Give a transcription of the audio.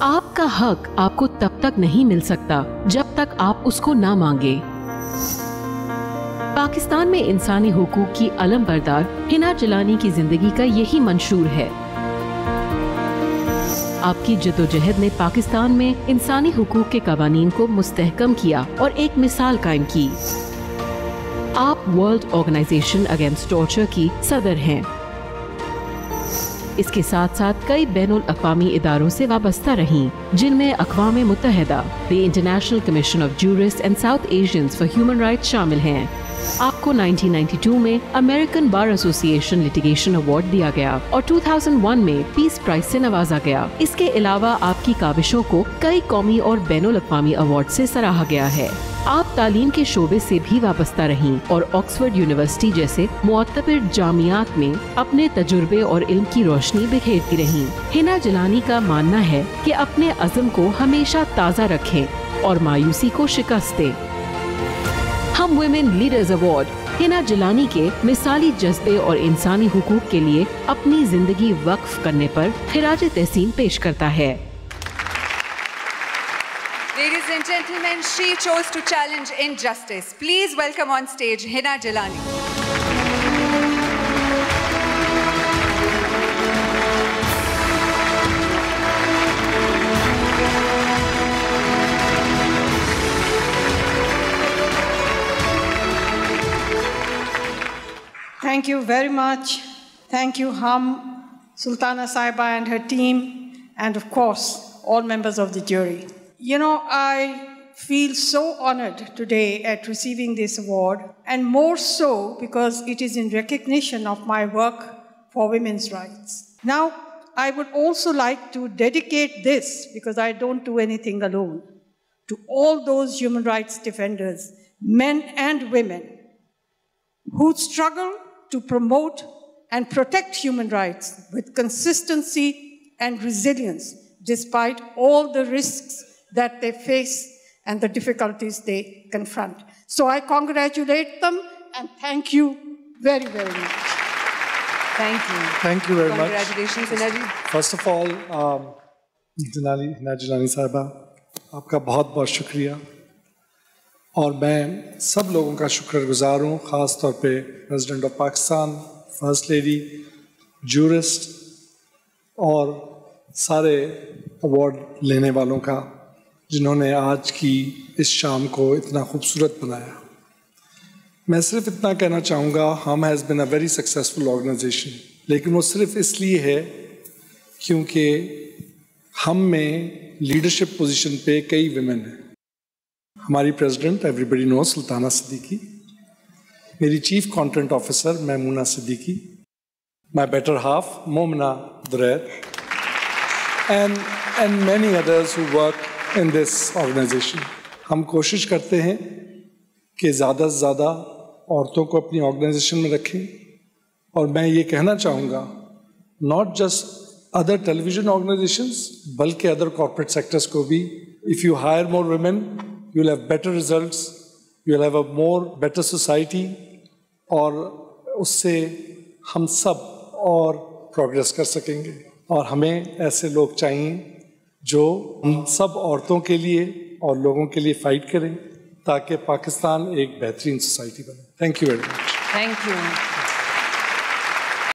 آپ کا حق آپ کو تب تک نہیں مل سکتا جب تک آپ اس کو نہ مانگے۔ پاکستان میں انسانی حقوق کی علم بردار حنا جیلانی کی زندگی کا یہی منشور ہے۔ آپ کی جدوجہد نے پاکستان میں انسانی حقوق کے قوانین کو مستحکم کیا اور ایک مثال قائم کی۔ آپ ورلڈ آرگنائزیشن اگینسٹ ٹارچر کی صدر ہیں۔ اس کے ساتھ ساتھ کئی بین الاقوامی اداروں سے وابستہ رہیں، جن میں اقوام متحدہ، the international commission of jurist and south Asians for human rights شامل ہیں۔ آپ کو 1992 میں امریکن بار ایسوسی ایشن لٹیگیشن ایوارڈ دیا گیا اور 2001 میں پیس پرائز سے نوازا گیا۔ اس کے علاوہ آپ کی کاوشوں کو کئی قومی اور بین الاقوامی ایوارڈ سے سراہا گیا ہے۔ آپ تعلیم کے شعبے سے بھی وابستہ رہیں اور آکسفورڈ یونیورسٹی جیسے معتبر جامعات میں اپنے تجربے اور علم کی روشنی بکھیرتی رہیں۔ حنا جیلانی کا ماننا ہے کہ اپنے عزم کو ہمیشہ تازہ رکھیں اور مایوسی کو شکست دیں۔ ہم ویمن لیڈرز ایوارڈ حنا جیلانی کے مثالی جذبے اور انسانی حقوق کے لیے اپنی زندگی وقف کرنے پر خراج تحسین پیش کرتا ہے۔ Ladies and gentlemen, she chose to challenge injustice. Please welcome on stage Hina Jilani. Thank you very much. Thank you, Sultana Sahiba and her team, and of course, all members of the jury. You know, I feel so honored today at receiving this award, and more so because it is in recognition of my work for women's rights. Now, I would also like to dedicate this, because I don't do anything alone, to all those human rights defenders, men and women, who struggle to promote and protect human rights with consistency and resilience, despite all the risks that they face and the difficulties they confront. So I congratulate them and thank you very, very much. Thank you. Thank you very much. Congratulations, Hina ji. First of all, Hina Jilani صاحبہ آپ کا بہت بہت شکریہ، اور میں سب لوگوں کا شکر گزار ہوں، خاص طور پہ president of Pakistan, first lady, jurist اور سارے ایوارڈ لینے والوں کا، جنہوں نے آج کی اس شام کو اتنا خوبصورت بنایا۔ میں صرف اتنا کہنا چاہوں گا، ہم has been a very successful organisation, لیکن وہ صرف اس لیے ہے کیونکہ ہم میں لیڈرشپ پوزیشن پہ کئی ویمن ہیں۔ ہماری president everybody knows Sultana Siddiqui, میری chief content officer Maimoona Siddiqui, my better half Momina Duraid, and many others who work in this organisation. ہم کوشش کرتے ہیں کہ زیادہ سے زیادہ عورتوں کو اپنی آرگنائزیشن میں رکھیں، اور میں یہ کہنا چاہوں گا not just other television organisations بلکہ ادر کارپوریٹ سیکٹرس کو بھی، if you hire more women you will have better results, you will have a more better society، اور اس سے ہم سب اور پروگریس کر سکیں گے۔ اور ہمیں ایسے لوگ چاہیے جو ہم سب عورتوں کے لیے اور لوگوں کے لیے فائٹ کریں تاکہ پاکستان ایک بہترین سوسائٹی بنے۔ Thank you very much. Thank you.